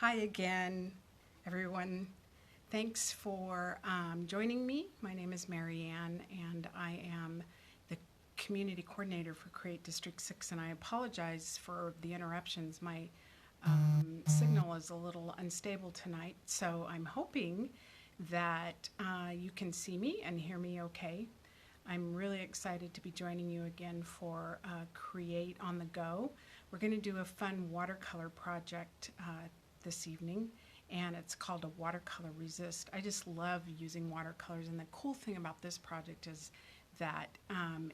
Hi again, everyone. Thanks for joining me. My name is Marianne, and I am the community coordinator for CREATE District 6, and I apologize for the interruptions. My signal is a little unstable tonight, so I'm hoping that you can see me and hear me okay. I'm really excited to be joining you again for CREATE on the Go. We're going to do a fun watercolor project this evening, and it's called a watercolor resist. I just love using watercolors, and the cool thing about this project is that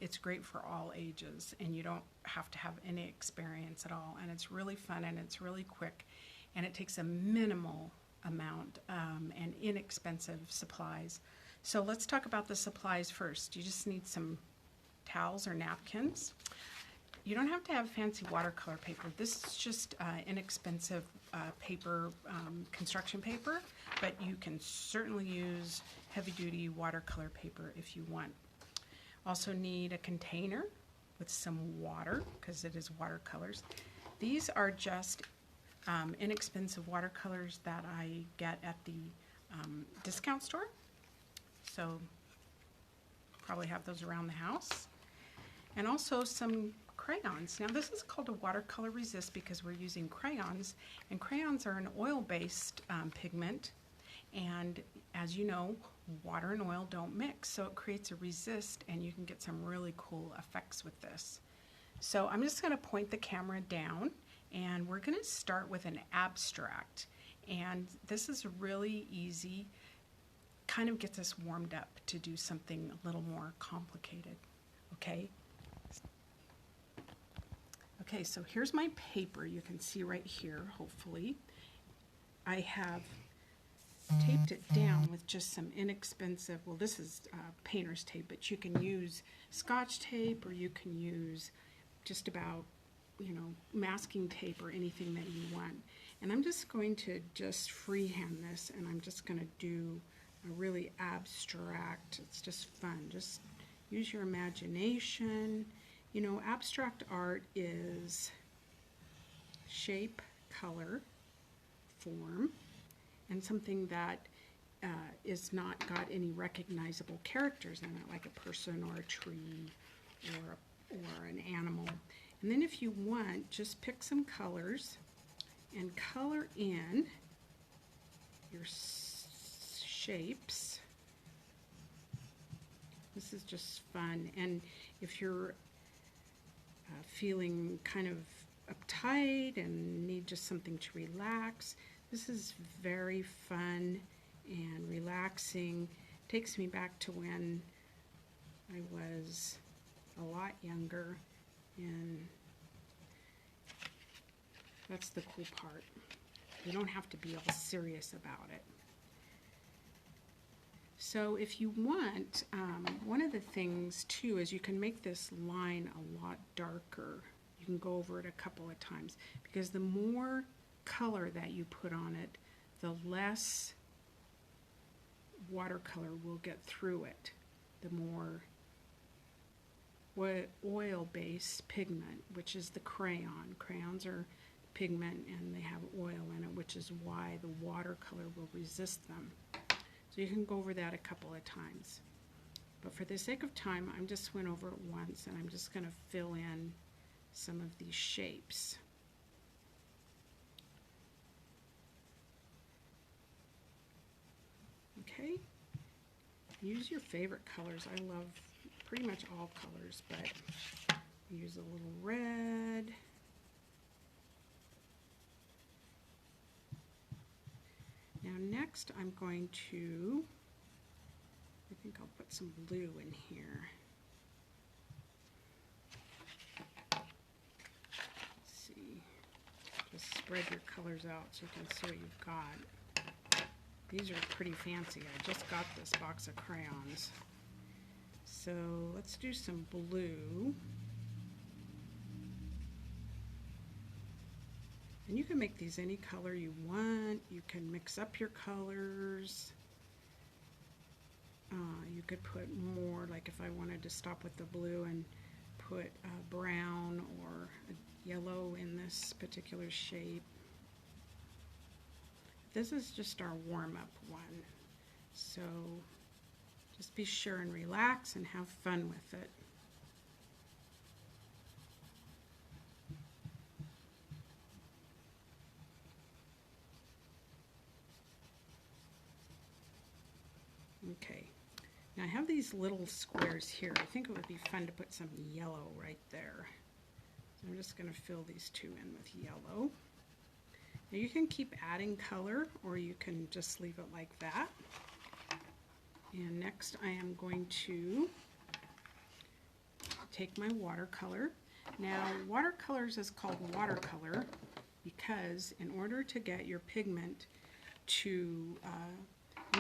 it's great for all ages, and you don't have to have any experience at all, and it's really fun and it's really quick, and it takes a minimal amount and inexpensive supplies. So let's talk about the supplies first. You just need some towels or napkins. You don't have to have fancy watercolor paper. This is just inexpensive paper, construction paper, but you can certainly use heavy-duty watercolor paper if you want. Also need a container with some water, because it is watercolors. These are just inexpensive watercolors that I get at the discount store. So probably have those around the house. And also some crayons. Now this is called a watercolor resist because we're using crayons, and crayons are an oil-based pigment, and as you know, water and oil don't mix, so it creates a resist, and you can get some really cool effects with this. So I'm just going to point the camera down, and we're going to start with an abstract, and this is really easy, kind of gets us warmed up to do something a little more complicated. Okay, so here's my paper. You can see right here, hopefully. I have taped it down with just some inexpensive, well, this is painter's tape, but you can use Scotch tape, or you can use just about, masking tape or anything that you want. And I'm just going to just freehand this, and I'm just going to do a really abstract, it's just fun. Just use your imagination. Abstract art is shape, color, form, and something that is not got any recognizable characters in it, like a person or a tree or an animal. And then if you want, just pick some colors and color in your shapes. This is just fun, and if you're feeling kind of uptight and need just something to relax, this is very fun and relaxing. Takes me back to when I was a lot younger, and that's the cool part. You don't have to be all serious about it. So if you want, one of the things too is you can make this line a lot darker. You can go over it a couple of times, because the more color that you put on it, the less watercolor will get through it. The more oil-based pigment, which is the crayon. Crayons are pigment and they have oil in it, which is why the watercolor will resist them. So you can go over that a couple of times. But for the sake of time, I'm just went over it once, and I'm just going to fill in some of these shapes. Okay? Use your favorite colors. I love pretty much all colors, but use a little red. Now next I'm going to, I think I'll put some blue in here. Let's see, just spread your colors out so you can see what you've got. These are pretty fancy. I just got this box of crayons. So let's do some blue. And you can make these any color you want. You can mix up your colors. You could put more, like if I wanted to stop with the blue and put brown or a yellow in this particular shape. this is just our warm-up one. So just be sure and relax and have fun with it. Okay, now I have these little squares here. I think it would be fun to put some yellow right there. So I'm just going to fill these two in with yellow. Now you can keep adding color, or you can just leave it like that. And next I am going to take my watercolor. Now watercolors is called watercolor because in order to get your pigment to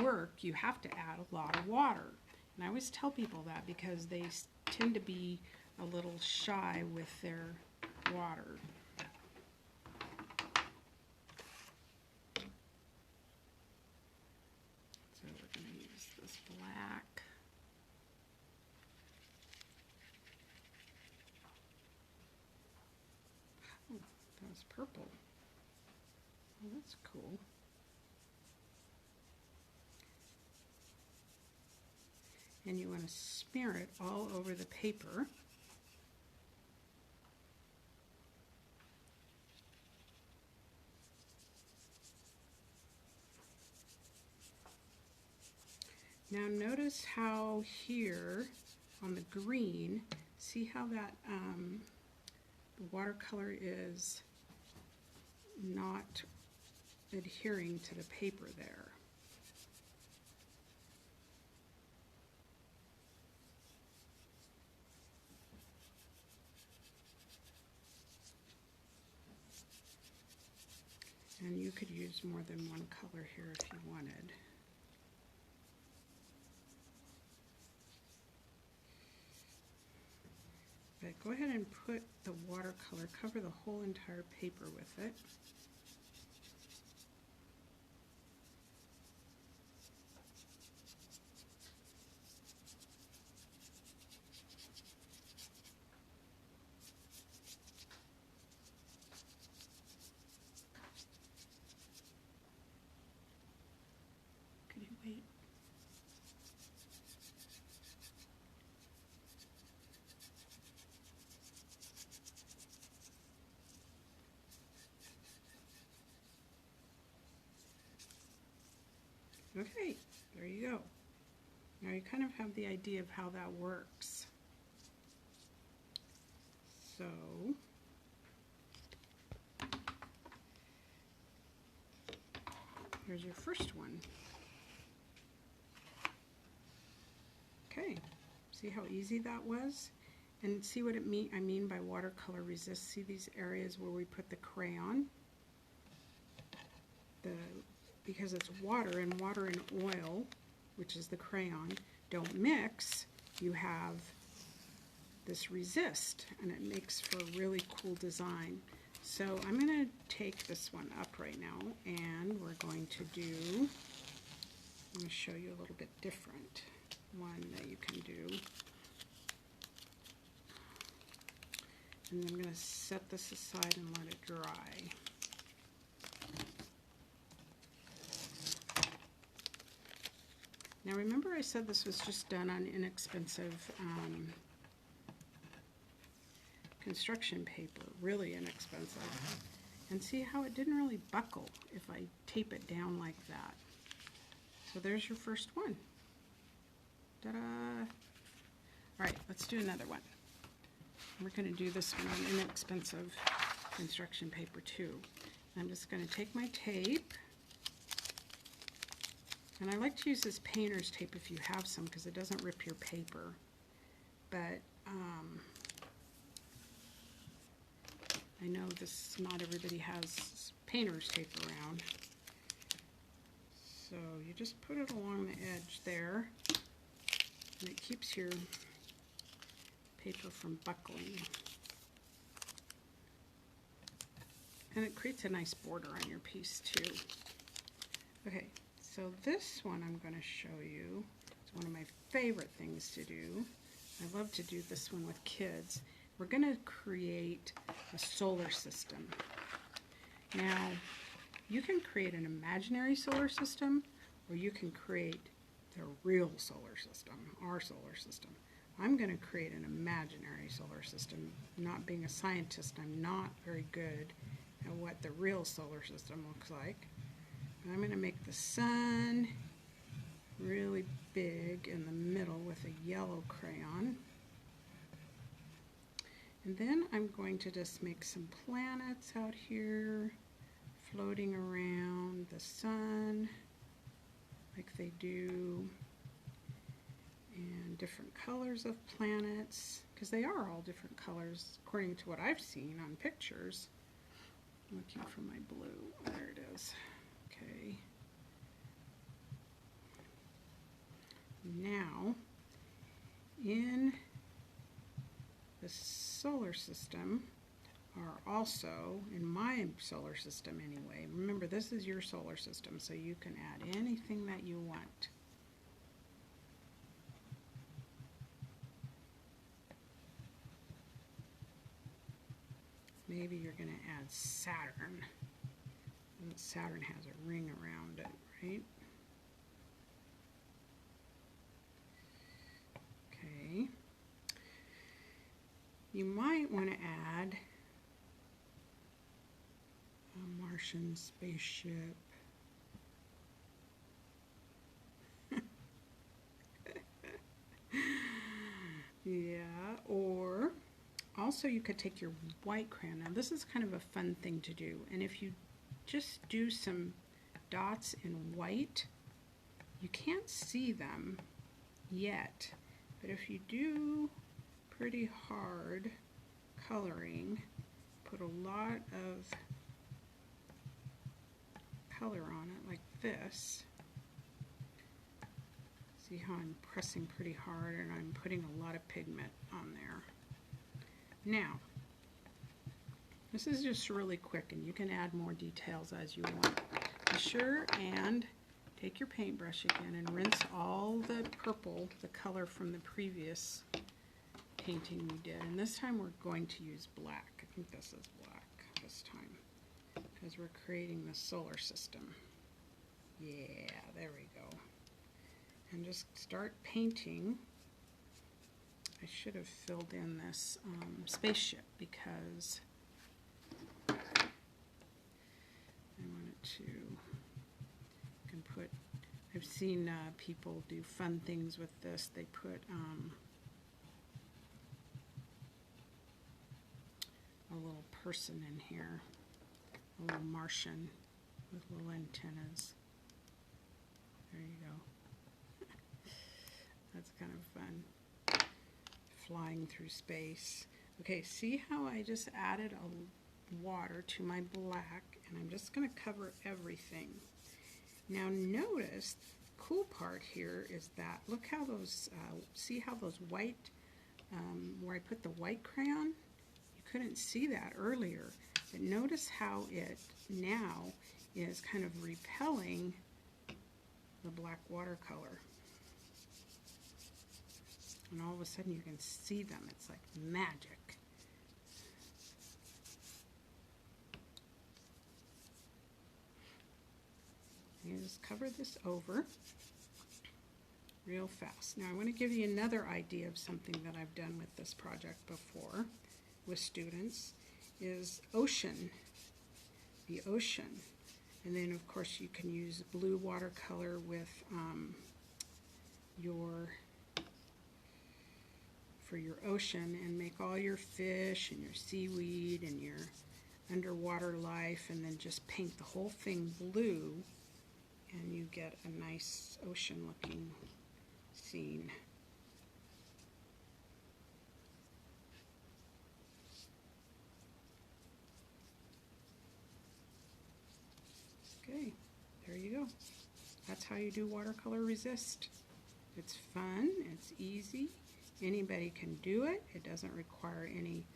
work, you have to add a lot of water. And I always tell people that because they tend to be a little shy with their water. So we're going to use this black. Oh, that was purple. Oh, that's cool. And you want to smear it all over the paper. Now notice how here on the green, see how that the watercolor is not adhering to the paper there. And you could use more than one color here if you wanted. But go ahead and put the watercolor, cover the whole entire paper with it. Could you wait? Okay, there you go. Now you kind of have the idea of how that works. So, here's your first one. Okay, see how easy that was? And see what I mean by watercolor resist. See these areas where we put the crayon? Because it's water, and water and oil, which is the crayon, don't mix, you have this resist, and it makes for a really cool design. So I'm going to take this one up right now, and we're going to do, I'm going to show you a little bit different one that you can do. And I'm going to set this aside and let it dry. Now remember I said this was just done on inexpensive construction paper, really inexpensive. And see how it didn't really buckle if I tape it down like that. So there's your first one. Ta-da! Alright, let's do another one. We're going to do this one on inexpensive construction paper too. I'm just going to take my tape. And I like to use this painter's tape if you have some, because it doesn't rip your paper. But I know not everybody has painter's tape around. So you just put it along the edge there, and it keeps your paper from buckling. And it creates a nice border on your piece too. Okay. So this one I'm going to show you. It's one of my favorite things to do. I love to do this one with kids. We're going to create a solar system. Now, You can create an imaginary solar system, or you can create the real solar system, our solar system. I'm going to create an imaginary solar system. Not being a scientist, I'm not very good at what the real solar system looks like. I'm going to make the sun really big in the middle with a yellow crayon. And then I'm going to just make some planets out here floating around the sun like they do, and different colors of planets, because they are all different colors according to what I've seen on pictures. I'm looking for my blue. There it is. Okay. Now, in the solar system are also, in my solar system anyway, remember this is your solar system, so you can add anything that you want. Maybe you're going to add Saturn. And Saturn has a ring around it, right? Okay. You might want to add a Martian spaceship. Yeah, or also you could take your white crayon. Now this is kind of a fun thing to do, and if you just do some dots in white, you can't see them yet, but if you do pretty hard coloring, put a lot of color on it like this. See how I'm pressing pretty hard and I'm putting a lot of pigment on there. Now, this is just really quick, and you can add more details as you want. Be sure and take your paintbrush again and rinse all the purple, the color from the previous painting we did. And this time we're going to use black. I think this is black this time, because we're creating the solar system. Yeah, there we go. And just start painting. I should have filled in this spaceship because I wanted to, you can put, I've seen people do fun things with this. They put a little person in here, a little Martian with little antennas. There you go. That's kind of fun. Flying through space. Okay, see how I just added a water to my black, and I'm just going to cover everything. Now notice, the cool part here is that, look how those, see how those white, where I put the white crayon, you couldn't see that earlier, but notice how it now is kind of repelling the black watercolor. And all of a sudden you can see them. It's like magic. You just cover this over real fast. Now I want to give you another idea of something that I've done with this project before with students, is ocean, the ocean. And then of course you can use blue watercolor with for your ocean, and make all your fish and your seaweed and your underwater life, and then just paint the whole thing blue, and you get a nice ocean looking scene. Okay, there you go. That's how you do watercolor resist. It's fun, it's easy. Anybody can do it. It doesn't require any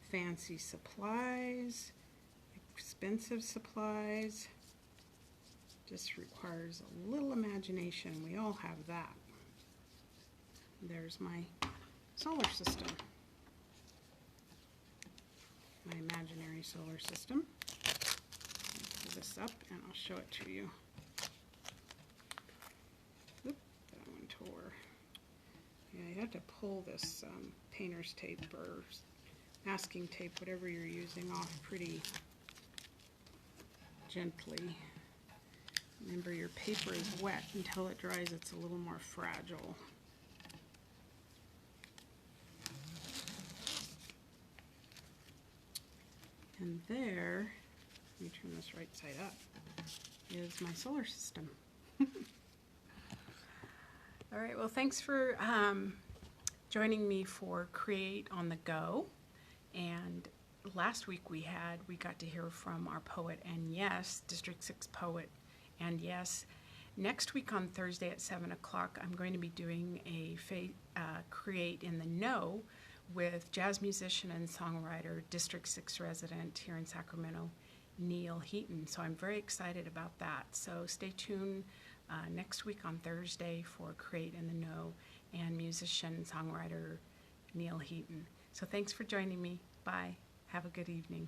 fancy supplies, expensive supplies. Just requires a little imagination. We all have that. There's my solar system, my imaginary solar system. Pull this up and I'll show it to you. Oop, that one tore. Yeah, you have to pull this painter's tape or masking tape, whatever you're using, off pretty gently. Remember, your paper is wet. Until it dries, it's a little more fragile. And there, let me turn this right side up, is my solar system. All right, well, thanks for joining me for Create on the Go. And last week we got to hear from our poet, and yes, District 6 poet, and yes, next week on Thursday at 7 o'clock, I'm going to be doing a Create in the Know with jazz musician and songwriter, District 6 resident here in Sacramento, Neil Heaton. So I'm very excited about that. So stay tuned next week on Thursday for Create in the Know and musician and songwriter Neil Heaton. So thanks for joining me. Bye. Have a good evening.